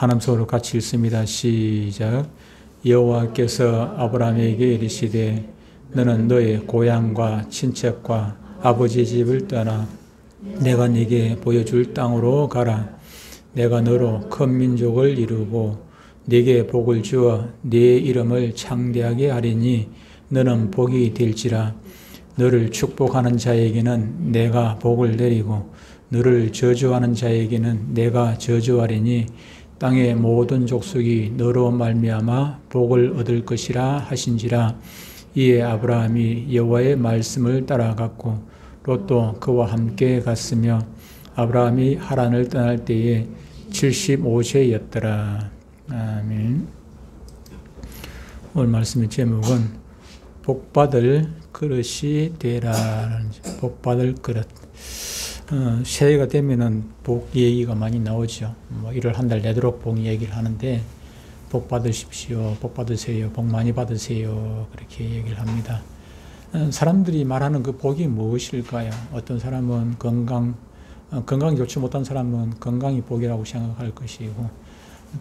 하나님 서로 같이 읽습니다. 시작. 여호와께서 아브라함에게 이르시되 너는 너의 고향과 친척과 아버지 집을 떠나 내가 네게 보여줄 땅으로 가라. 내가 너로 큰 민족을 이루고 네게 복을 주어 네 이름을 창대하게 하리니 너는 복이 될지라. 너를 축복하는 자에게는 내가 복을 내리고 너를 저주하는 자에게는 내가 저주하리니 땅의 모든 족속이 너로 말미암아 복을 얻을 것이라 하신지라. 이에 아브라함이 여호와의 말씀을 따라갔고 롯도 그와 함께 갔으며 아브라함이 하란을 떠날 때에 75세였더라. 아멘. 오늘 말씀의 제목은 복받을 그릇이 되라. 복받을 그릇. 새해가 되면은 복 얘기가 많이 나오죠. 일을 한 달 내도록 복 얘기를 하는데 복 받으십시오, 복 받으세요, 복 많이 받으세요 그렇게 얘기를 합니다. 사람들이 말하는 그 복이 무엇일까요? 어떤 사람은 건강이 좋지 못한 사람은 건강이 복이라고 생각할 것이고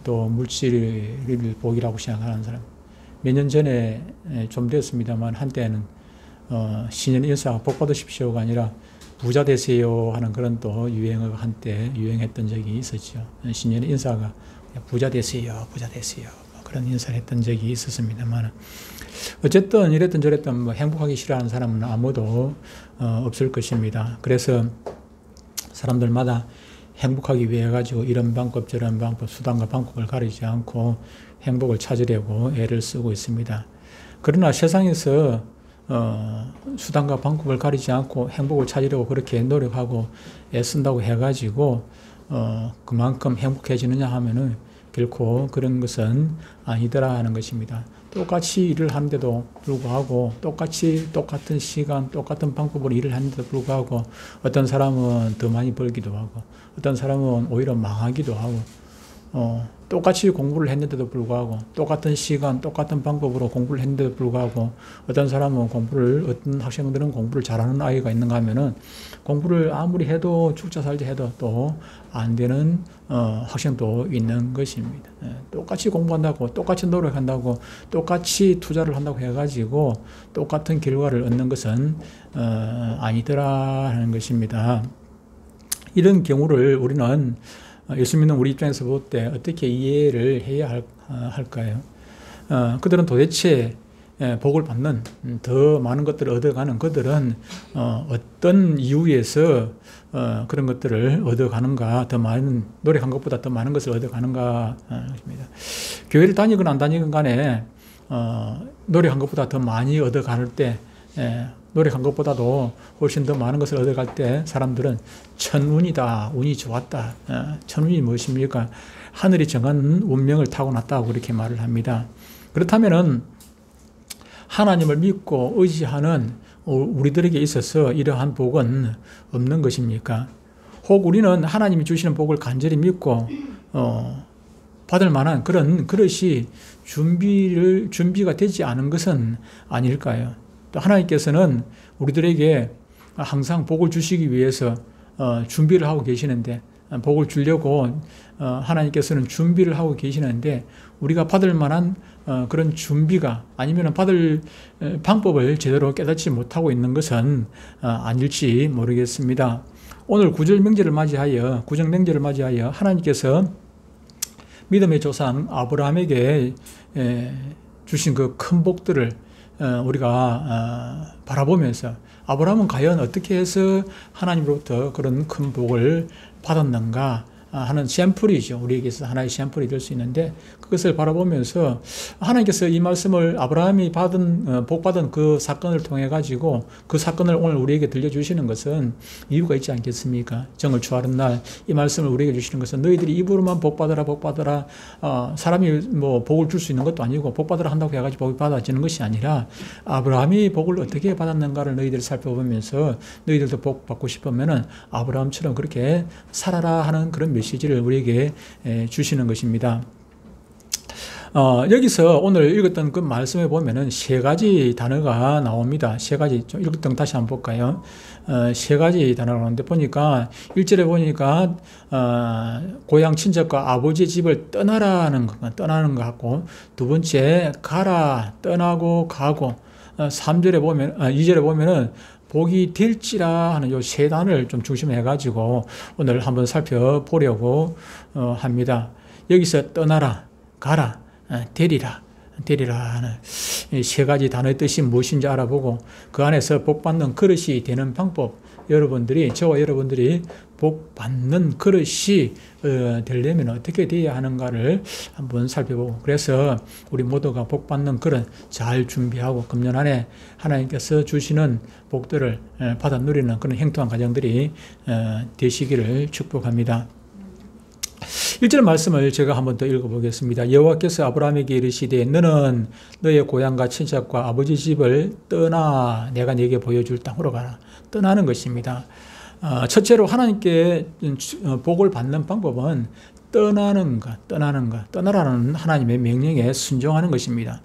또 물질이 복이라고 생각하는 사람. 몇 년 전에 좀 됐습니다만 한때는 신년 인사가 복 받으십시오가 아니라 부자 되세요 하는 그런 또 유행어가 한때 유행했던 적이 있었죠. 신년 인사가 부자 되세요, 부자 되세요 그런 인사를 했던 적이 있었습니다만 어쨌든 이랬든 저랬든 행복하기 싫어하는 사람은 아무도 없을 것입니다. 그래서 사람들마다 행복하기 위해 가지고 이런 방법 저런 방법 수단과 방법을 가리지 않고 행복을 찾으려고 애를 쓰고 있습니다. 그러나 세상에서 수단과 방법을 가리지 않고 행복을 찾으려고 그렇게 노력하고 애쓴다고 해가지고 그만큼 행복해지느냐 하면은 결코 그런 것은 아니더라 하는 것입니다. 똑같이 일을 하는데도 불구하고 똑같은 시간 똑같은 방법으로 일을 하는데도 불구하고 어떤 사람은 더 많이 벌기도 하고 어떤 사람은 오히려 망하기도 하고 똑같이 공부를 했는데도 불구하고 똑같은 시간 똑같은 방법으로 공부를 했는데도 불구하고 어떤 사람은 어떤 학생들은 공부를 잘하는 아이가 있는가 하면은 공부를 아무리 해도 죽자 살자 해도 또 안 되는 학생도 있는 것입니다. 똑같이 공부한다고 똑같이 노력한다고 똑같이 투자를 한다고 해가지고 똑같은 결과를 얻는 것은 아니더라 하는 것입니다. 이런 경우를 우리는 예수 믿는 우리 입장에서 볼 때 어떻게 이해를 해야 할까요? 그들은 도대체 복을 받는 더 많은 것들을 얻어가는 그들은 어떤 이유에서 그런 것들을 얻어가는가, 더 많은 노력한 것보다 더 많은 것을 얻어가는가 입니다. 교회를 다니건 안 다니건 간에 노력한 것보다 더 많이 얻어갈 때 노력한 것보다도 훨씬 더 많은 것을 얻어갈 때 사람들은 천운이다, 운이 좋았다. 천운이 무엇입니까? 하늘이 정한 운명을 타고났다고 그렇게 말을 합니다. 그렇다면은 하나님을 믿고 의지하는 우리들에게 있어서 이러한 복은 없는 것입니까? 혹 우리는 하나님이 주시는 복을 간절히 믿고 받을 만한 그런 그릇이 준비가 되지 않은 것은 아닐까요? 또 하나님께서는 우리들에게 항상 복을 주시기 위해서 준비를 하고 계시는데 복을 주려고 하나님께서는 준비를 하고 계시는데 우리가 받을 만한 그런 준비가 아니면 받을 방법을 제대로 깨닫지 못하고 있는 것은 아닐지 모르겠습니다. 오늘 구정명절을 맞이하여 하나님께서 믿음의 조상 아브라함에게 주신 그 큰 복들을 우리가 바라보면서 아브라함은 과연 어떻게 해서 하나님으로부터 그런 큰 복을 받았는가 하는 샘플이죠. 우리에게서 하나의 샘플이 될 수 있는데 그것을 바라보면서 하나님께서 이 말씀을 아브라함이 복받은 그 사건을 통해 가지고 그 사건을 오늘 우리에게 들려주시는 것은 이유가 있지 않겠습니까? 정을 추하는 날 이 말씀을 우리에게 주시는 것은 너희들이 입으로만 복받아라 사람이 뭐 복을 줄 수 있는 것도 아니고 복받으라 한다고 해가지고 복이 받아지는 것이 아니라 아브라함이 복을 어떻게 받았는가를 너희들이 살펴보면서 너희들도 복 받고 싶으면은 아브라함처럼 그렇게 살아라 하는 그런 메시지를 우리에게 주시는 것입니다. 여기서 오늘 읽었던 그 말씀에 보면은 세 가지 단어가 나옵니다. 세 가지, 좀 읽었던 거 다시 한번 볼까요? 세 가지 단어가 나오는데 보니까, 1절에 보니까, 고향 친척과 아버지 집을 떠나라는 떠나는 것 같고, 두 번째, 가라, 떠나고 가고, 3절에 보면, 2절에 보면은, 복이 될지라 하는 요 세 단어를 좀 중심해가지고 오늘 한번 살펴보려고 합니다. 여기서 떠나라, 가라, 데리라 하는 세 가지 단어의 뜻이 무엇인지 알아보고 그 안에서 복받는 그릇이 되는 방법, 저와 여러분들이 복받는 그릇이 되려면 어떻게 되어야 하는가를 한번 살펴보고, 그래서 우리 모두가 복받는 그릇 잘 준비하고 금년 안에 하나님께서 주시는 복들을 받아 누리는 그런 행통한 가정들이 되시기를 축복합니다. 1절 말씀을 제가 한번 더 읽어보겠습니다. 여호와께서 아브라함에게 이르시되 너는 너의 고향과 친척과 아버지 집을 떠나 내가 네게 보여줄 땅으로 가라. 떠나는 것입니다. 첫째로 하나님께 복을 받는 방법은 떠나라는 하나님의 명령에 순종하는 것입니다.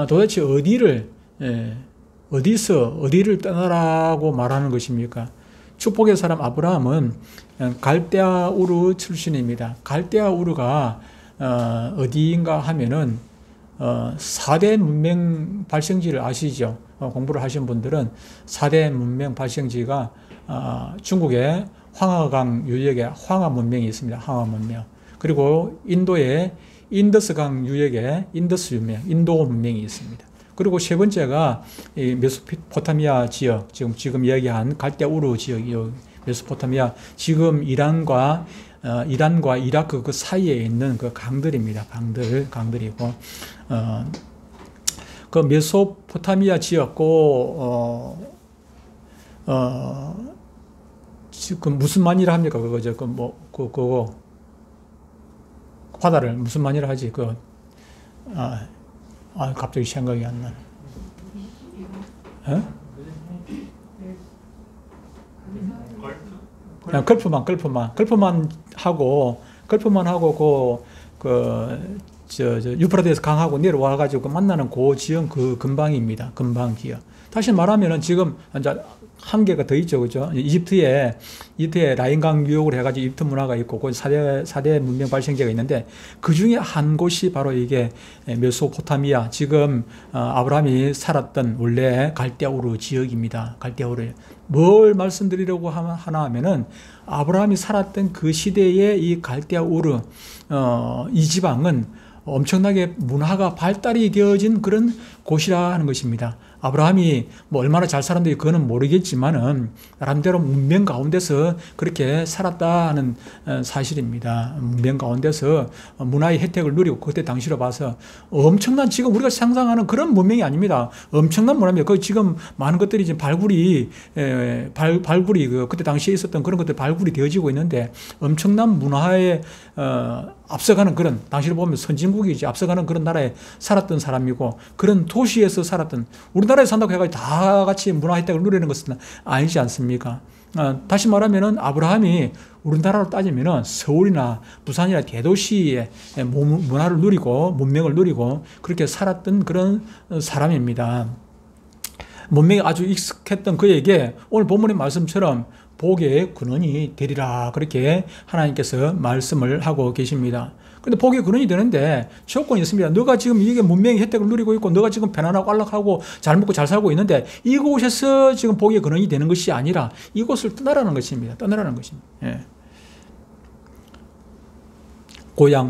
도대체 어디를 떠나라고 말하는 것입니까? 축복의 사람 아브라함은 갈대아 우르 출신입니다. 갈대아 우르가 어디인가 하면은 4대 문명 발생지를 아시죠? 공부를 하신 분들은 4대 문명 발생지가 중국의 황하강 유역에 황하 문명이 있습니다. 황하 문명. 그리고 인도의 인더스강 유역에 인더스 문명, 인도 문명이 있습니다. 그리고 세 번째가 이 메소포타미아 지역, 지금 이야기한 갈대아 우르 지역, 메소포타미아, 지금 이란과 이라크 그 사이에 있는 그 강들입니다. 강들이고, 그 메소포타미아 지역, 지금 무슨 만이라 합니까? 그거죠. 그거, 화다를 무슨 만이라 하지? 갑자기 생각이 안 나네. 그냥 걸프만 하고 유프라테스 강하고 내려와가지고 만나는 그 지역 그 근방입니다. 근방 지역. 다시 말하면은 지금 이제 한 개가 더 있죠, 그죠? 이집트에 라인강 유역으로 해가지고 이집트 문화가 있고, 그 4대 문명 발생지가 있는데, 그 중에 한 곳이 바로 이게 메소포타미아, 지금 아브라함이 살았던 원래 갈대아 우르 지역입니다. 갈대아 우르. 뭘 말씀드리려고 하나 하면은, 아브라함이 살았던 그 시대의 이 갈대아 우르, 이 지방은 엄청나게 문화가 발달이 되어진 그런 곳이라 하는 것입니다. 아브라함이 뭐 얼마나 잘 살았는지 그거는 모르겠지만은 나름대로 문명 가운데서 그렇게 살았다는 사실입니다. 문명 가운데서 문화의 혜택을 누리고 그때 당시로 봐서 엄청난, 지금 우리가 상상하는 그런 문명이 아닙니다. 엄청난 문화입니다. 그 지금 많은 것들이 지금 발굴이 그때 당시에 있었던 그런 것들 발굴이 되어지고 있는데, 엄청난 문화에 앞서가는 그런, 당시로 보면 선진국이지, 앞서가는 그런 나라에 살았던 사람이고, 그런 도시에서 살았던, 우리나라에 산다고 해가지고 다 같이 문화 혜택을 누리는 것은 아니지 않습니까? 다시 말하면은 아브라함이 우리나라로 따지면은 서울이나 부산이나 대도시의 문화를 누리고 문명을 누리고 그렇게 살았던 그런 사람입니다. 문명이 아주 익숙했던 그에게 오늘 본문의 말씀처럼 복의 근원이 되리라, 그렇게 하나님께서 말씀을 하고 계십니다. 근데 복의 근원이 되는데 조건이 있습니다. 너가 지금 이게 문명의 혜택을 누리고 있고, 너가 지금 편안하고 안락하고 잘 먹고 잘 살고 있는데, 이곳에서 지금 복의 근원이 되는 것이 아니라 이곳을 떠나라는 것입니다. 떠나라는 것입니다. 예.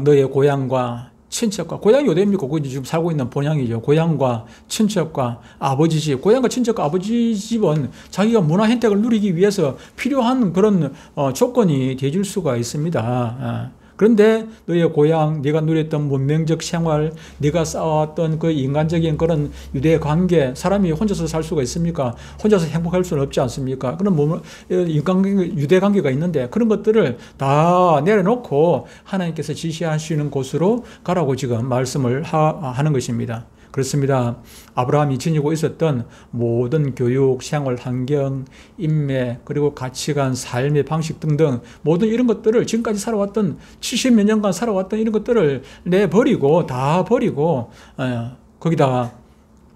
너의 고향과 친척과, 고향이 어디입니까? 거기 지금 살고 있는 본향이죠. 고향과 친척과 아버지 집. 고향과 친척과 아버지 집은 자기가 문화 혜택을 누리기 위해서 필요한 그런 조건이 되어줄 수가 있습니다. 그런데 너의 고향, 네가 누렸던 문명적 생활, 네가 쌓아왔던 그 인간적인 그런 유대 관계, 사람이 혼자서 살 수가 있습니까? 혼자서 행복할 수는 없지 않습니까? 그런 유대 관계가 있는데, 그런 것들을 다 내려놓고 하나님께서 지시하시는 곳으로 가라고 지금 말씀을 하는 것입니다. 그렇습니다. 아브라함이 지니고 있었던 모든 교육, 생활 환경, 인매, 그리고 가치관, 삶의 방식 등등 모든 이런 것들을 지금까지 살아왔던 70몇 년간 살아왔던 이런 것들을 내버리고 다 버리고 거기다가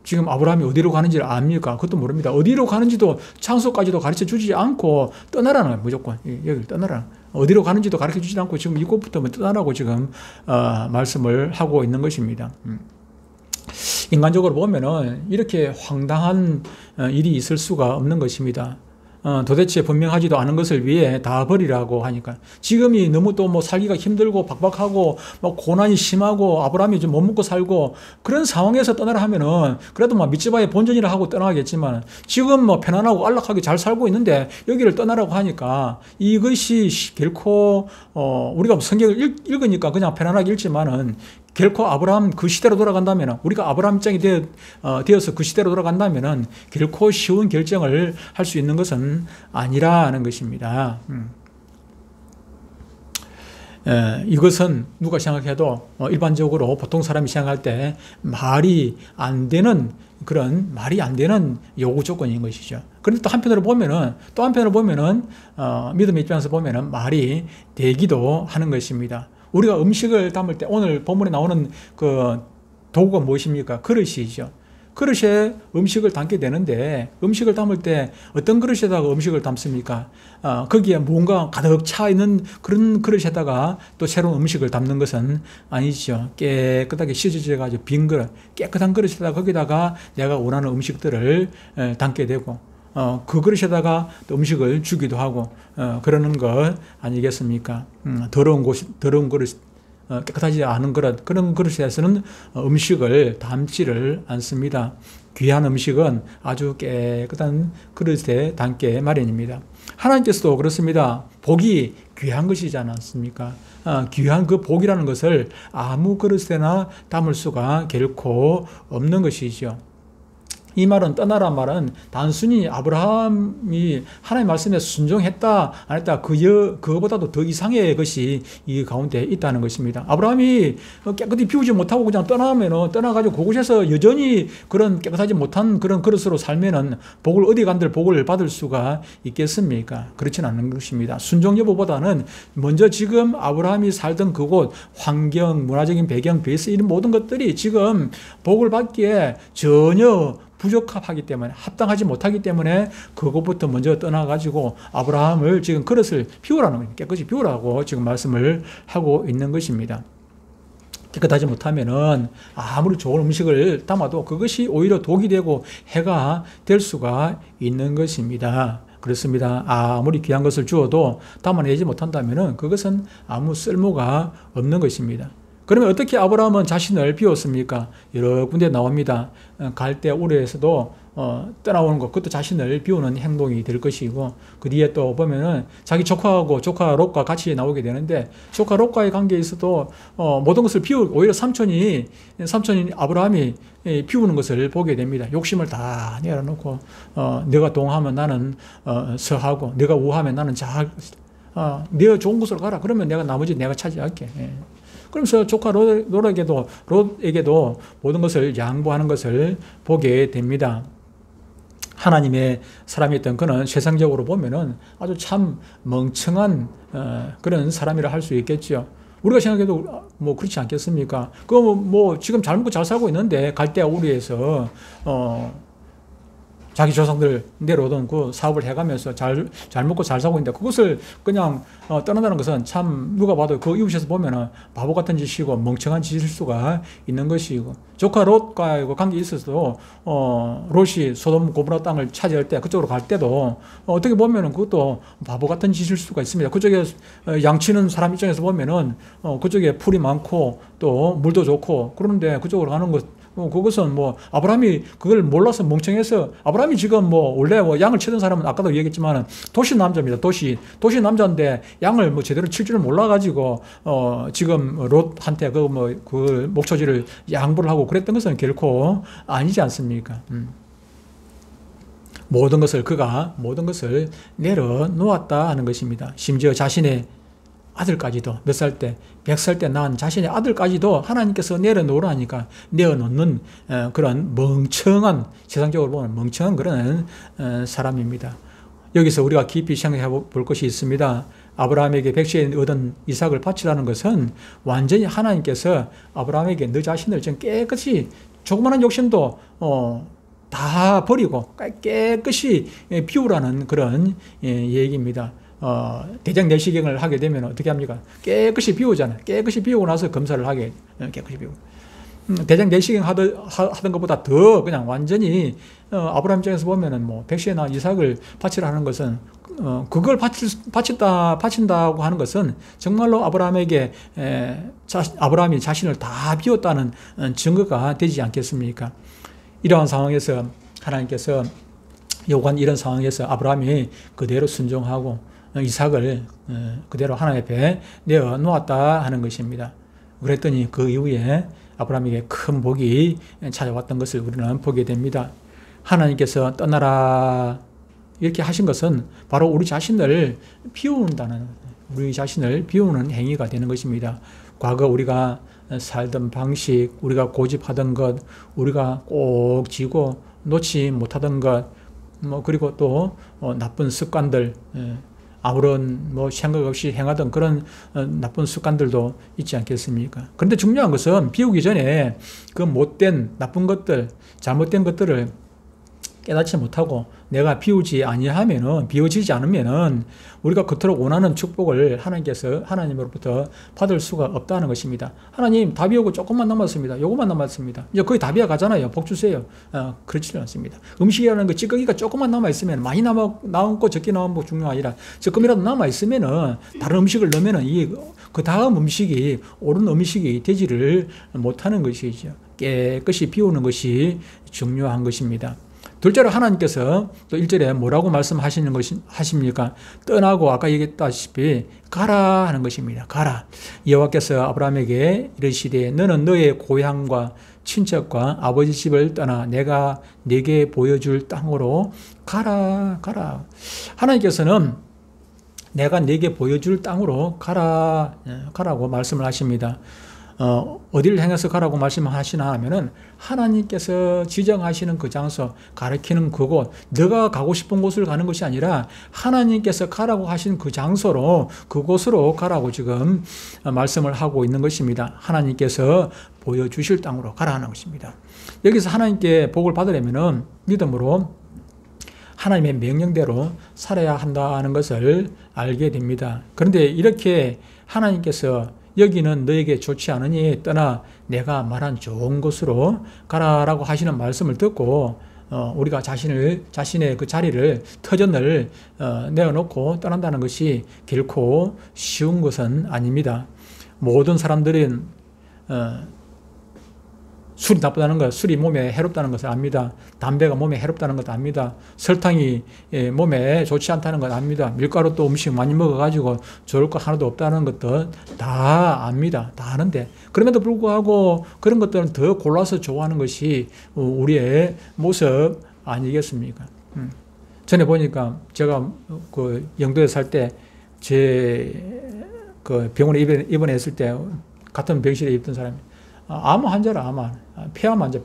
지금 아브라함이 어디로 가는지를 압니까? 그것도 모릅니다. 어디로 가는지도 장소까지도 가르쳐 주지 않고 떠나라는 거예요. 무조건 여기를 떠나라. 어디로 가는지도 가르쳐 주지 않고 지금 이곳부터 떠나라고 지금 말씀을 하고 있는 것입니다. 인간적으로 보면은 이렇게 황당한 일이 있을 수가 없는 것입니다. 도대체 분명하지도 않은 것을 위해 다 버리라고 하니까 지금이 너무 또 뭐 살기가 힘들고 박박하고 막 고난이 심하고 아브라함이 좀 못 먹고 살고 그런 상황에서 떠나라 하면은 그래도 막 밑집아의 본전이라 하고 떠나겠지만 지금 뭐 편안하고 안락하게 잘 살고 있는데 여기를 떠나라고 하니까 이것이 결코 우리가 성경을 읽으니까 그냥 편안하게 읽지만은 결코 아브라함 그 시대로 돌아간다면 우리가 아브라함 입장이 되어서 그 시대로 돌아간다면 결코 쉬운 결정을 할 수 있는 것은 아니라는 것입니다. 이것은 누가 생각해도 일반적으로 보통 사람이 생각할 때 말이 안 되는 그런 말이 안 되는 요구 조건인 것이죠. 그런데 또 한편으로 보면은 믿음의 입장에서 보면은 말이 되기도 하는 것입니다. 우리가 음식을 담을 때 오늘 본문에 나오는 그 도구가 무엇입니까? 그릇이죠. 그릇에 음식을 담게 되는데 음식을 담을 때 어떤 그릇에다가 음식을 담습니까? 거기에 뭔가 가득 차 있는 그런 그릇에다가 또 새로운 음식을 담는 것은 아니죠. 깨끗하게 씻어져 가지고 빈 그릇, 깨끗한 그릇에다가 거기다가 내가 원하는 음식들을 담게 되고 그 그릇에다가 또 음식을 주기도 하고 그러는 것 아니겠습니까? 더러운 그릇, 깨끗하지 않은 그릇, 그런 그릇에서는 음식을 담지를 않습니다. 귀한 음식은 아주 깨끗한 그릇에 담게 마련입니다. 하나님께서도 그렇습니다. 복이 귀한 것이지 않았습니까? 귀한 그 복이라는 것을 아무 그릇에나 담을 수가 결코 없는 것이죠. 이 말은 떠나란 말은 단순히 아브라함이 하나님의 말씀에 순종했다 안 했다 그거보다도 더 이상의 것이 이 가운데 있다는 것입니다. 아브라함이 깨끗이 비우지 못하고 그냥 떠나가지고 그곳에서 여전히 그런 깨끗하지 못한 그런 그릇으로 살면은 복을 어디 간들 복을 받을 수가 있겠습니까? 그렇지는 않는 것입니다. 순종 여부보다는 먼저 지금 아브라함이 살던 그곳 환경, 문화적인 배경, 베이스 이런 모든 것들이 지금 복을 받기에 전혀 부적합하기 때문에 합당하지 못하기 때문에 그것부터 먼저 떠나가지고 아브라함을 지금 그릇을 비우라는 거예요. 깨끗이 비우라고 지금 말씀을 하고 있는 것입니다. 깨끗하지 못하면은 아무리 좋은 음식을 담아도 그것이 오히려 독이 되고 해가 될 수가 있는 것입니다. 그렇습니다. 아무리 귀한 것을 주어도 담아내지 못한다면은 그것은 아무 쓸모가 없는 것입니다. 그러면 어떻게 아브라함은 자신을 비웠습니까? 여러 군데 나옵니다. 갈대 우르에서도 떠나오는 것, 그것도 자신을 비우는 행동이 될 것이고, 그 뒤에 또 보면은 자기 조카하고 조카 롯과 같이 나오게 되는데, 조카 롯과의 관계에 있어도 모든 것을 오히려 삼촌이 아브라함이 비우는 것을 보게 됩니다. 욕심을 다 내려놓고, 네가 동하면 나는 서하고, 네가 우하면 나는 네가 좋은 곳으로 가라. 그러면 나머지 내가 차지할게. 그러면서 조카 롯에게도 모든 것을 양보하는 것을 보게 됩니다. 하나님의 사람이었던 그는 세상적으로 보면은 아주 참 멍청한 그런 사람이라 할 수 있겠죠. 우리가 생각해도 뭐 그렇지 않겠습니까? 지금 잘 먹고 잘 살고 있는데 갈대아 우르에서 자기 조상들 내려오던 그 사업을 해가면서 잘 먹고 잘 살고 있는데 그것을 그냥 떠난다는 것은 참 누가 봐도 그 이웃에서 보면은 바보 같은 짓이고 멍청한 짓일 수가 있는 것이고, 조카 롯과 관계에 있어서도 롯이 소돔 고모라 땅을 차지할 때 그쪽으로 갈 때도 어떻게 보면은 그것도 바보 같은 짓일 수가 있습니다. 그쪽에 양치는 사람 입장에서 보면은 그쪽에 풀이 많고 또 물도 좋고 그런데 그쪽으로 가는 것, 그것은 아브라함이 그걸 몰라서 멍청해서, 아브라함이 지금 원래 양을 치던 사람은 아까도 얘기했지만 도시 남자입니다. 도시 남자인데 양을 제대로 칠 줄을 몰라가지고 지금 롯한테 그 목초지를 양보를 하고 그랬던 것은 결코 아니지 않습니까? 그가 모든 것을 내려놓았다 하는 것입니다. 심지어 자신의 아들까지도 몇 살 때, 100살 때 낳은 자신의 아들까지도 하나님께서 내려놓으라니까 내어놓는 그런 멍청한, 세상적으로 보면 멍청한 그런 사람입니다. 여기서 우리가 깊이 생각해 볼 것이 있습니다. 아브라함에게 백시에 얻은 이삭을 바치라는 것은 완전히 하나님께서 아브라함에게 너 자신을 좀 깨끗이 조그마한 욕심도 다 버리고 깨끗이 비우라는 그런 얘기입니다. 대장 내시경을 하게 되면 어떻게 합니까? 깨끗이 비우잖아요. 깨끗이 비우고 나서 검사를 하게, 깨끗이 비우고. 대장 내시경 하던 것보다 더 그냥 완전히, 아브라함 입장에서 보면은 뭐, 백시에 낳은 이삭을 바치라 하는 것은, 그걸 바친다고 하는 것은 정말로 아브라함에게, 아브라함이 자신을 다 비웠다는 증거가 되지 않겠습니까? 이러한 상황에서 하나님께서 요구한 이런 상황에서 아브라함이 그대로 순종하고 이삭을 그대로 하나님 앞에 내어놓았다 하는 것입니다. 그랬더니 그 이후에 아브라함에게 큰 복이 찾아왔던 것을 우리는 보게 됩니다. 하나님께서 떠나라 이렇게 하신 것은 바로 우리 자신을 비우는 행위가 되는 것입니다. 과거 우리가 살던 방식, 우리가 고집하던 것, 우리가 꼭 쥐고 놓지 못하던 것, 그리고 또 나쁜 습관들, 아무런 생각 없이 행하던 그런 나쁜 습관들도 있지 않겠습니까? 그런데 중요한 것은 비우기 전에 그 못된 나쁜 것들, 잘못된 것들을 깨닫지 못하고 내가 비우지지 않으면은 우리가 그토록 원하는 축복을 하나님으로부터 받을 수가 없다는 것입니다. 하나님 다 비우고 조금만 남았습니다. 요것만 남았습니다. 이제 거의 다 비워 가잖아요. 복 주세요. 그렇지는 않습니다. 음식이라는 거 찌꺼기가 조금만 남아있으면 많이 남고 적게 남은 거 중요가 아니라 조금이라도 남아있으면은 다른 음식을 넣으면은 그 다음 음식이 옳은 음식이 되지를 못하는 것이죠. 깨끗이 비우는 것이 중요한 것입니다. 둘째로 하나님께서 또 1절에 뭐라고 하십니까? 떠나고 아까 얘기했다시피 가라 하는 것입니다. 가라. 여호와께서 아브라함에게 이르시되 너는 너의 고향과 친척과 아버지 집을 떠나 내가 네게 보여줄 땅으로 가라. 하나님께서는 내가 네게 보여줄 땅으로 가라고 말씀을 하십니다. 어디를 향해서 가라고 말씀하시나 하면은 하나님께서 지정하시는 그 장소, 가리키는 그곳, 너가 가고 싶은 곳을 가는 것이 아니라 하나님께서 가라고 하신 그 장소로, 그곳으로 가라고 지금 말씀을 하고 있는 것입니다. 하나님께서 보여주실 땅으로 가라는 것입니다. 여기서 하나님께 복을 받으려면은 믿음으로 하나님의 명령대로 살아야 한다는 것을 알게 됩니다. 그런데 이렇게 하나님께서 여기는 너에게 좋지 않으니 떠나 내가 말한 좋은 곳으로 가라라고 하시는 말씀을 듣고 우리가 자신의 그 자리를, 터전을 내어놓고 떠난다는 것이 결코 쉬운 것은 아닙니다. 모든 사람들은 술이 나쁘다는 것, 술이 몸에 해롭다는 것을 압니다. 담배가 몸에 해롭다는 것도 압니다. 설탕이 몸에 좋지 않다는 것 압니다. 밀가루 또 음식 많이 먹어가지고 좋을 거 하나도 없다는 것도 다 압니다. 다 아는데 그럼에도 불구하고 그런 것들은 더 골라서 좋아하는 것이 우리의 모습 아니겠습니까? 전에 보니까 제가 그 영도에 살 때 그 병원에 입원했을 때 같은 병실에 있던 사람이 암 환자라, 폐암 환자,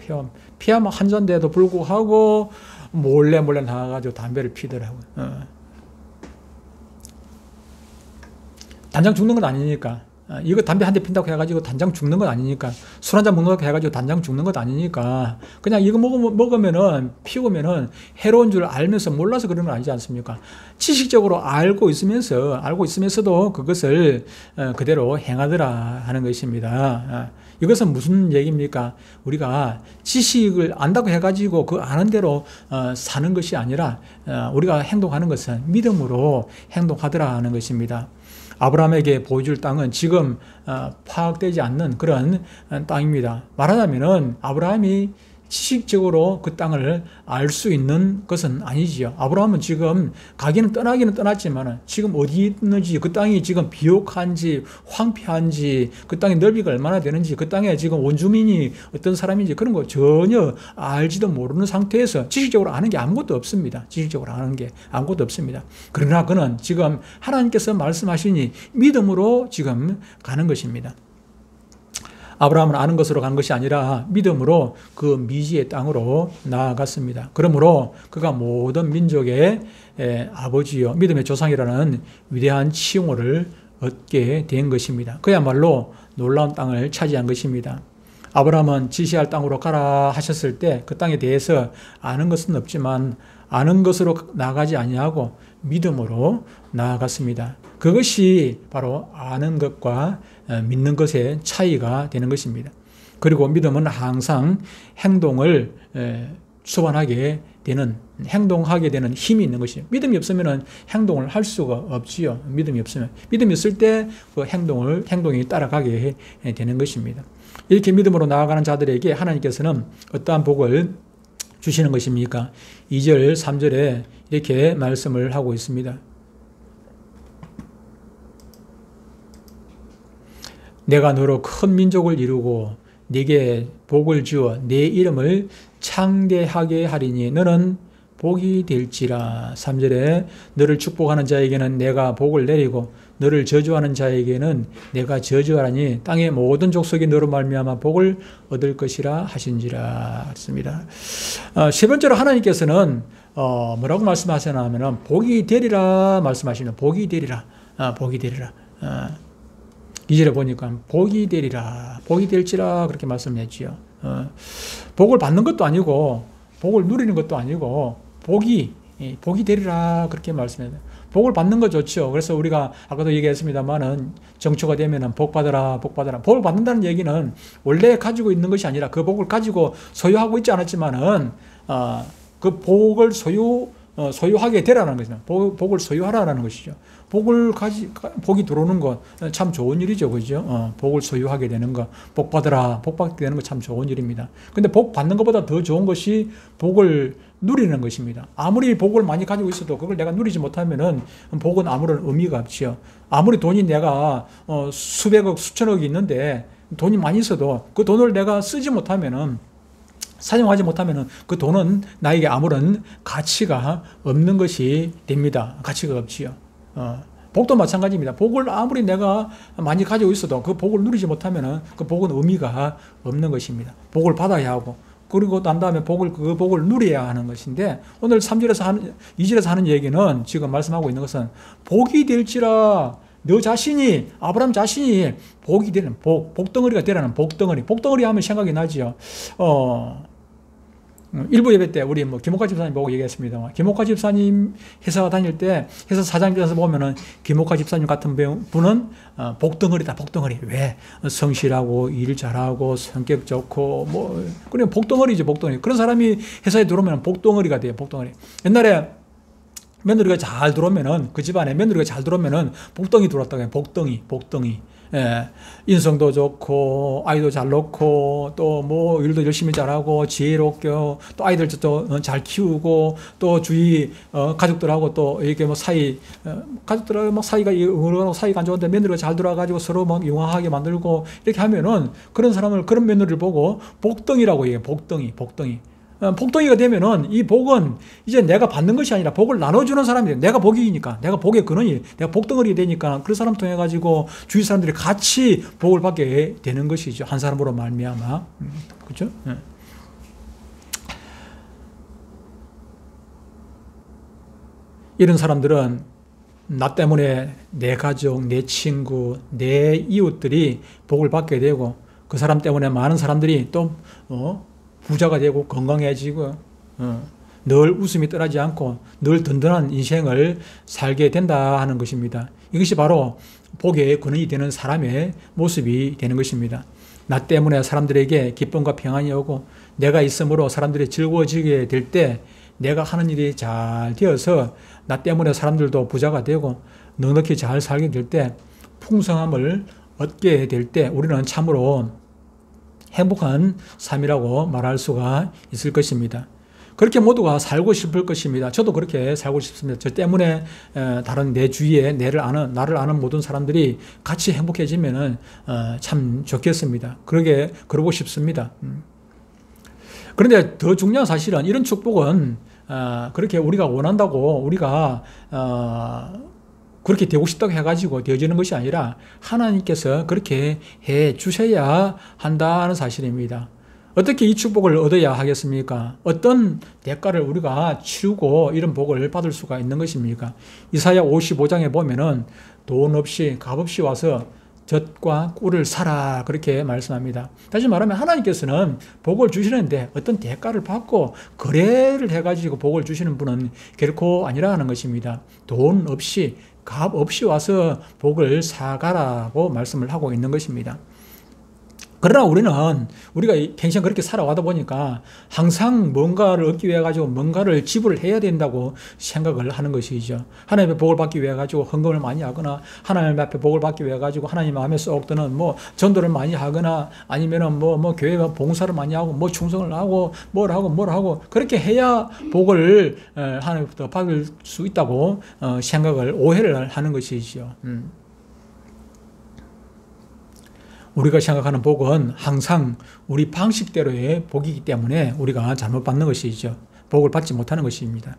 폐암 환자인데도 불구하고 몰래 나가가지고 담배를 피더라고요. 단장 죽는 건 아니니까. 이거 담배 한 대 핀다고 해가지고 단장 죽는 건 아니니까. 술 한 잔 먹는다고 해가지고 단장 죽는 건 아니니까. 그냥 이거 먹으면은, 피우면은 해로운 줄 알면서 몰라서 그런 건 아니지 않습니까? 지식적으로 알고 있으면서도 그것을 그대로 행하더라 하는 것입니다. 이것은 무슨 얘기입니까? 우리가 지식을 안다고 해가지고 그 아는 대로 사는 것이 아니라 우리가 행동하는 것은 믿음으로 행동하더라 하는 것입니다. 아브라함에게 보여줄 땅은 지금 파악되지 않는 그런 땅입니다. 말하자면은 아브라함이 지식적으로 그 땅을 알 수 있는 것은 아니지요. 아브라함은 지금 가기는 떠났지만 지금 어디 있는지, 그 땅이 지금 비옥한지 황폐한지, 그 땅의 넓이가 얼마나 되는지, 그 땅에 지금 원주민이 어떤 사람인지 그런 거 전혀 알지도 모르는 상태에서 지식적으로 아는 게 아무것도 없습니다. 지식적으로 아는 게 아무것도 없습니다. 그러나 그는 지금 하나님께서 말씀하시니 믿음으로 지금 가는 것입니다. 아브라함은 아는 것으로 간 것이 아니라 믿음으로 그 미지의 땅으로 나아갔습니다. 그러므로 그가 모든 민족의 아버지요 믿음의 조상이라는 위대한 칭호를 얻게 된 것입니다. 그야말로 놀라운 땅을 차지한 것입니다. 아브라함은 지시할 땅으로 가라 하셨을 때 그 땅에 대해서 아는 것은 없지만 아는 것으로 나아가지 아니하고 믿음으로 나아갔습니다. 그것이 바로 아는 것과 믿는 것의 차이가 되는 것입니다. 그리고 믿음은 항상 행동을 수반하게 되는, 행동하게 되는 힘이 있는 것이에요. 믿음이 없으면 행동을 할 수가 없지요. 믿음이 없으면. 믿음이 있을 때 그 행동이 따라가게 되는 것입니다. 이렇게 믿음으로 나아가는 자들에게 하나님께서는 어떠한 복을 주시는 것입니까? 2절, 3절에 이렇게 말씀을 하고 있습니다. 내가 너로 큰 민족을 이루고 네게 복을 주어 네 이름을 창대하게 하리니 너는 복이 될지라. 3절에 너를 축복하는 자에게는 내가 복을 내리고 너를 저주하는 자에게는 내가 저주하라니 땅의 모든 족속이 너로 말미암아 복을 얻을 것이라 하신지라. 그렇습니다. 세 번째로 하나님께서는 뭐라고 말씀하시냐면 복이 되리라 말씀하시는, 복이 되리라. 복이 되리라. 2절에 보니까 복이 되리라, 복이 될지라 그렇게 말씀했지요. 복을 받는 것도 아니고 복을 누리는 것도 아니고 복이 되리라 그렇게 말씀해요. 복을 받는 거 좋죠. 그래서 우리가 아까도 얘기했습니다만은 정초가 되면은 복 받아라, 복 받아라. 복을 받는다는 얘기는 원래 가지고 있는 것이 아니라 그 복을 가지고 소유하고 있지 않았지만은 그 복을 소유하게 되라는 것이죠. 복을 소유하라는 것이죠. 복이 들어오는 것 참 좋은 일이죠. 그죠? 복을 소유하게 되는 것, 복 받으라, 복 받게 되는 것 참 좋은 일입니다. 근데 복 받는 것보다 더 좋은 것이 복을 누리는 것입니다. 아무리 복을 많이 가지고 있어도 그걸 내가 누리지 못하면은 복은 아무런 의미가 없지요. 아무리 돈이 내가 수백억, 수천억이 있는데 돈이 많이 있어도 그 돈을 내가 쓰지 못하면은, 사용하지 못하면 그 돈은 나에게 아무런 가치가 없는 것이 됩니다. 가치가 없지요. 복도 마찬가지입니다. 복을 아무리 내가 많이 가지고 있어도 그 복을 누리지 못하면 그 복은 의미가 없는 것입니다. 복을 받아야 하고, 그리고 난 다음에 그 복을 누려야 하는 것인데, 오늘 2절에서 하는 얘기는, 지금 말씀하고 있는 것은 복이 될지라. 너 자신이, 아브라함 자신이 복이 되는, 복덩어리가 되라는 복덩어리. 복덩어리 하면 생각이 나지요. 일부 예배 때 우리 김옥화 집사님 보고 얘기했습니다만, 김옥화 집사님 회사 다닐 때 회사 사장님께서 보면은 김옥화 집사님 같은 분은 복덩어리다, 복덩어리. 왜? 성실하고 일 잘하고 성격 좋고 그냥 복덩어리죠, 복덩어리. 그런 사람이 회사에 들어오면 복덩어리가 돼요, 복덩어리. 옛날에 며느리가 잘 들어오면은, 그 집안에 며느리가 잘 들어오면은 복덩이 들어왔다고 해요. 복덩이. 예. 인성도 좋고, 아이도 잘 놓고, 또 일도 열심히 잘하고, 지혜롭고, 또 아이들도 잘 키우고, 또 주위, 가족들하고 또 이렇게 가족들하고 사이가 안 좋은데 며느리가 잘 들어와가지고 서로 영화하게 만들고, 이렇게 하면은 그런 며느리를 보고 복덩이라고 얘기해요. 복덩이. 복덩이가 되면은 이 복은 이제 내가 받는 것이 아니라 복을 나눠주는 사람이에요. 내가 복이니까, 내가 복의 근원이, 내가 복덩어리 되니까 그 사람 통해 가지고 주위 사람들이 같이 복을 받게 되는 것이죠. 한 사람으로 말미암아. 그렇죠? 네. 이런 사람들은 나 때문에 내 가족, 내 친구, 내 이웃들이 복을 받게 되고, 그 사람 때문에 많은 사람들이 또 부자가 되고 건강해지고 늘 웃음이 떠나지 않고 늘 든든한 인생을 살게 된다 하는 것입니다. 이것이 바로 복의 근원이 되는 사람의 모습이 되는 것입니다. 나 때문에 사람들에게 기쁨과 평안이 오고, 내가 있음으로 사람들이 즐거워지게 될 때, 내가 하는 일이 잘 되어서 나 때문에 사람들도 부자가 되고 넉넉히 잘 살게 될 때, 풍성함을 얻게 될 때 우리는 참으로 행복한 삶이라고 말할 수가 있을 것입니다. 그렇게 모두가 살고 싶을 것입니다. 저도 그렇게 살고 싶습니다. 저 때문에 다른 내 주위에 나를 아는 모든 사람들이 같이 행복해지면은 참 좋겠습니다. 그러고 싶습니다. 그런데 더 중요한 사실은 이런 축복은 그렇게 우리가 원한다고 우리가 그렇게 되고 싶다고 해가지고 되어지는 것이 아니라 하나님께서 그렇게 해 주셔야 한다는 사실입니다. 어떻게 이 축복을 얻어야 하겠습니까? 어떤 대가를 우리가 치르고 이런 복을 받을 수가 있는 것입니까? 이사야 55장에 보면은 돈 없이 값 없이 와서 젖과 꿀을 사라 그렇게 말씀합니다. 다시 말하면 하나님께서는 복을 주시는데 어떤 대가를 받고 거래를 해가지고 복을 주시는 분은 결코 아니라는 것입니다. 돈 없이 값 없이 와서 복을 사가라고 말씀을 하고 있는 것입니다. 그러나 우리가 평생 그렇게 살아와다 보니까 항상 뭔가를 얻기 위해 가지고 뭔가를 지불을 해야 된다고 생각을 하는 것이죠. 하나님의 복을 받기 위해 가지고 헌금을 많이 하거나 하나님 앞에 복을 받기 위해 가지고 하나님 마음에 쏙 드는 전도를 많이 하거나 아니면은 교회 봉사를 많이 하고 충성을 하고 뭘 하고 그렇게 해야 복을 하나님부터 받을 수 있다고 오해를 하는 것이죠. 우리가 생각하는 복은 항상 우리 방식대로의 복이기 때문에 우리가 잘못 받는 것이죠. 복을 받지 못하는 것입니다.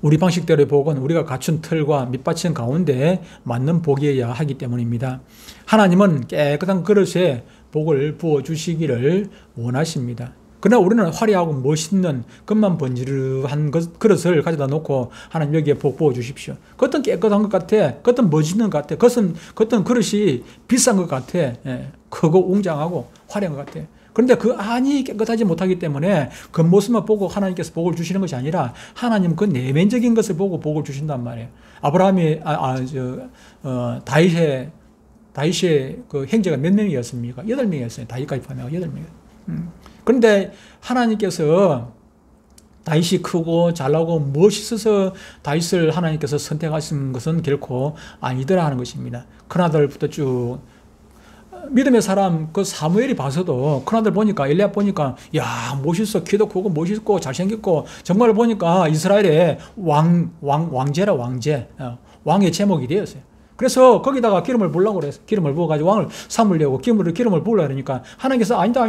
우리 방식대로의 복은 우리가 갖춘 틀과 밑받침 가운데 맞는 복이어야 하기 때문입니다. 하나님은 깨끗한 그릇에 복을 부어주시기를 원하십니다. 그러나 우리는 화려하고 멋있는 것만 번지르한 그릇을 가져다 놓고 하나님 여기에 복 부어주십시오. 그것은 깨끗한 것 같아. 그것은 멋있는 것 같아. 그것은 그릇이 비싼 것 같아. 크고 웅장하고 화려한 것 같아. 그런데 그 안이 깨끗하지 못하기 때문에 겉모습만 보고 하나님께서 복을 주시는 것이 아니라 하나님 그 내면적인 것을 보고 복을 주신단 말이에요. 아브라함이 다윗의 그 형제가 몇 명이었습니까? 8명이었어요. 다윗까지 포함해서 8명이었어요. 그런데 하나님께서 다윗이 크고 잘나고 멋있어서 다윗을 하나님께서 선택하신 것은 결코 아니더라 하는 것입니다. 큰아들부터 쭉 믿음의 사람 그 사무엘이 봐서도 큰아들 보니까 엘리야 보니까 야 멋있어, 키도 크고 멋있고 잘생겼고 정말 보니까 이스라엘의 왕제라 왕제 왕의 제목이 되었어요. 그래서 거기다가 기름을 부으려고 그래서 기름을 부어가지고 왕을 삼으려고 기름을 부으려고 그러니까 하나님께서 아니다.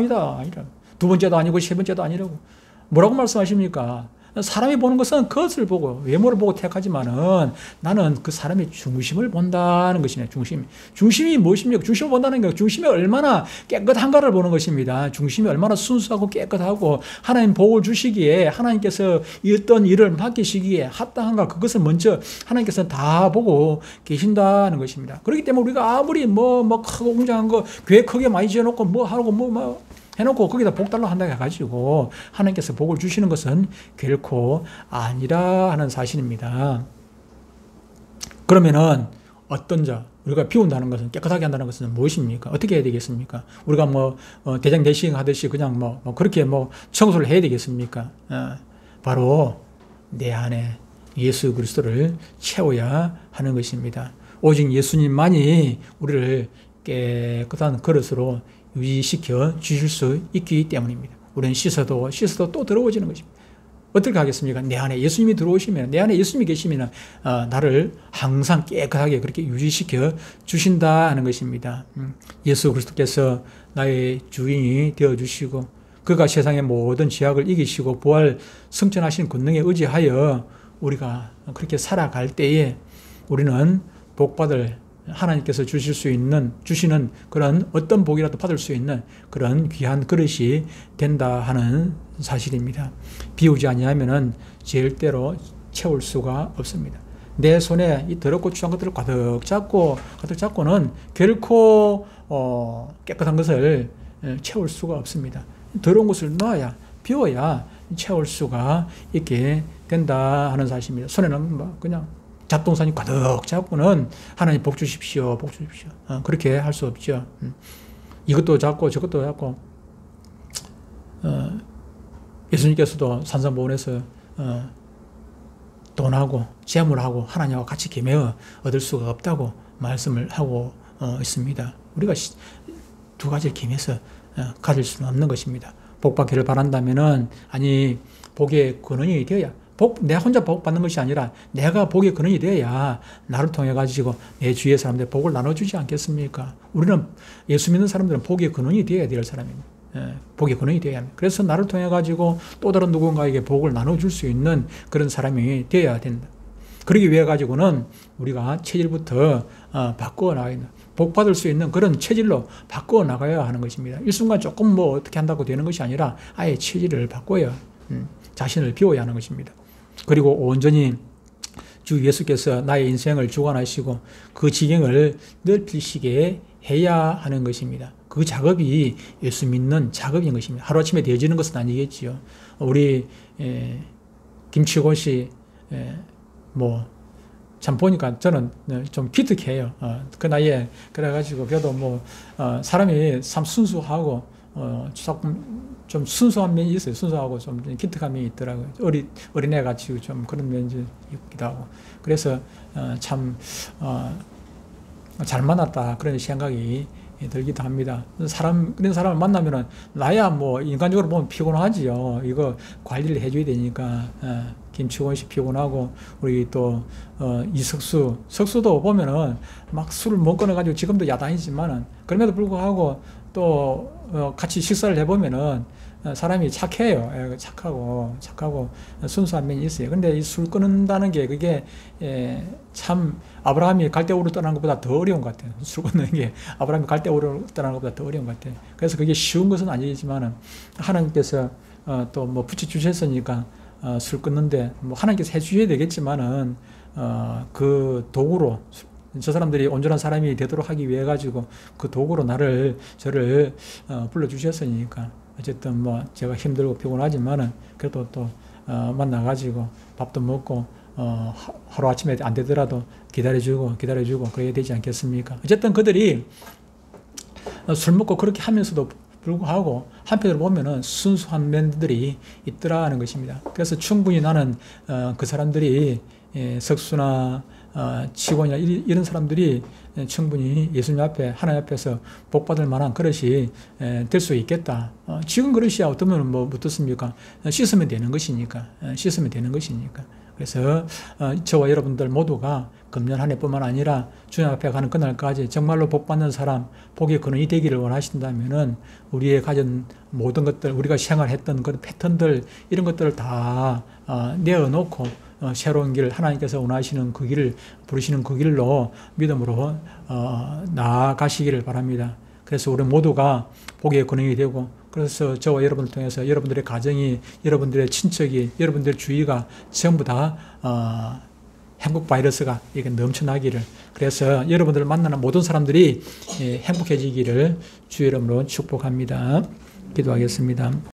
두 번째도 아니고 세 번째도 아니라고. 뭐라고 말씀하십니까? 사람이 보는 것은 겉을 보고 외모를 보고 택하지만은 나는 그 사람의 중심을 본다는 것이네. 중심이 무엇입니까? 중심을 본다는 게 중심이 얼마나 깨끗한가를 보는 것입니다. 중심이 얼마나 순수하고 깨끗하고 하나님 복을 주시기에 하나님께서 어떤 일을 맡기시기에 합당한가 그것을 먼저 하나님께서는 다 보고 계신다는 것입니다. 그렇기 때문에 우리가 아무리 크고 웅장한 거 교회 크게 많이 지어놓고 하고 해놓고 거기다 복 달라고 한다고 해가지고 하나님께서 복을 주시는 것은 결코 아니라 하는 사실입니다. 그러면은 어떤 우리가 비운다는 것은 깨끗하게 한다는 것은 무엇입니까? 어떻게 해야 되겠습니까? 우리가 대장 내시경 하듯이 그냥 그렇게 청소를 해야 되겠습니까? 바로 내 안에 예수 그리스도를 채워야 하는 것입니다. 오직 예수님만이 우리를 깨끗한 그릇으로 유지시켜 주실 수 있기 때문입니다. 우리는 씻어도 또 더러워지는 것입니다. 어떻게 하겠습니까? 내 안에 예수님이 들어오시면, 내 안에 예수님이 계시면 나를 항상 깨끗하게 그렇게 유지시켜 주신다 하는 것입니다. 예수 그리스도께서 나의 주인이 되어주시고 그가 세상의 모든 죄악을 이기시고 부활 승천하신 권능에 의지하여 우리가 그렇게 살아갈 때에 우리는 복받을 하나님께서 주시는 그런 어떤 복이라도 받을 수 있는 그런 귀한 그릇이 된다 하는 사실입니다. 비우지 아니하면은 절대로 채울 수가 없습니다. 내 손에 이 더럽고 추한 것들을 가득 잡고는 결코 깨끗한 것을 채울 수가 없습니다. 더러운 것을 놔야 비워야 채울 수가 있게 된다 하는 사실입니다. 손에는 그냥 잡동사니 가득 잡고는 하나님 복 주십시오. 그렇게 할 수 없죠. 이것도 잡고 저것도 잡고 예수님께서도 산상보훈에서 돈하고 재물하고 하나님과 같이 겸해 얻을 수가 없다고 말씀을 하고 있습니다. 우리가 두 가지를 겸해서 가질 수는 없는 것입니다. 복 받기를 바란다면은, 아니, 복의 근원이 되어야, 내가 혼자 복 받는 것이 아니라 내가 복의 근원이 되어야 나를 통해 가지고 내 주위의 사람들 복을 나눠주지 않겠습니까? 우리는 예수 믿는 사람들은 복의 근원이 되어야 될 사람입니다. 복의 근원이 되어야 합니다. 그래서 나를 통해 가지고 또 다른 누군가에게 복을 나눠줄 수 있는 그런 사람이 되어야 된다. 그러기 위해 가지고는 우리가 체질부터 바꾸어 나가야 된다. 복 받을 수 있는 그런 체질로 바꾸어 나가야 하는 것입니다. 일순간 조금 뭐 어떻게 한다고 되는 것이 아니라 아예 체질을 바꿔야 자신을 비워야 하는 것입니다. 그리고 온전히 주 예수께서 나의 인생을 주관하시고 그 지경을 넓히시게 해야 하는 것입니다. 그 작업이 예수 믿는 작업인 것입니다. 하루아침에 되어지는 것은 아니겠지요. 우리 김치곤 씨 참 보니까 저는 좀 기특해요. 그 나이에 그래가지고 그래도 사람이 참 순수하고 조금 좀 순수한 면이 있어요. 순수하고 좀 기특함이 있더라고요. 어린애 같이 좀 그런 면이 있기도 하고. 그래서 참 잘 만났다 그런 생각이 들기도 합니다. 그런 사람을 만나면은 나야 인간적으로 보면 피곤하지요. 이거 관리를 해줘야 되니까. 김치곤 씨 피곤하고, 우리 또 석수도 보면은 막 술을 못 끊어가지고 지금도 야단이지만은 그럼에도 불구하고 또 같이 식사를 해보면은 사람이 착해요. 착하고 순수한 면이 있어요. 근데 이 술 끊는다는 게 그게 참 아브라함이 갈대우르 떠나는 것보다 더 어려운 것 같아요. 술 끊는 게 아브라함이 갈대우르 떠나는 것보다 더 어려운 것 같아요. 그래서 그게 쉬운 것은 아니지만은 하나님께서 또 붙여주셨으니까 술 끊는데 하나님께서 해주셔야 되겠지만은 그 도구로 저 사람들이 온전한 사람이 되도록 하기 위해 가지고 그 도구로 저를 불러주셨으니까 어쨌든 제가 힘들고 피곤하지만은 그래도 또 만나가지고 밥도 먹고 하루아침에 안 되더라도 기다려주고 그래야 되지 않겠습니까? 어쨌든 그들이 술 먹고 그렇게 하면서도 불구하고 한편으로 보면은 순수한 면들이 있더라는 것입니다. 그래서 충분히 나는 그 사람들이 석수나 치곤이나 이런 사람들이 충분히 예수님 앞에 하나님 앞에서 복받을 만한 그릇이 될 수 있겠다. 지금 그릇이야 어떠면 어떻습니까? 씻으면 되는 것이니까. 그래서 저와 여러분들 모두가 금년 한 해뿐만 아니라 주님 앞에 가는 그날까지 정말로 복받는 사람, 복의 근원이 되기를 원하신다면은 우리의 가진 모든 것들, 우리가 생활했던 그 패턴들 이런 것들을 다 내어놓고 새로운 길, 하나님께서 원하시는 그 길을 부르시는 그 길로 믿음으로 나아가시기를 바랍니다. 그래서 우리 모두가 복의 근원이 되고, 그래서 저와 여러분을 통해서 여러분들의 가정이, 여러분들의 친척이, 여러분들의 주위가 전부 다 행복 바이러스가 이게 넘쳐나기를, 그래서 여러분들을 만나는 모든 사람들이 행복해지기를 주의 이름으로 축복합니다. 기도하겠습니다.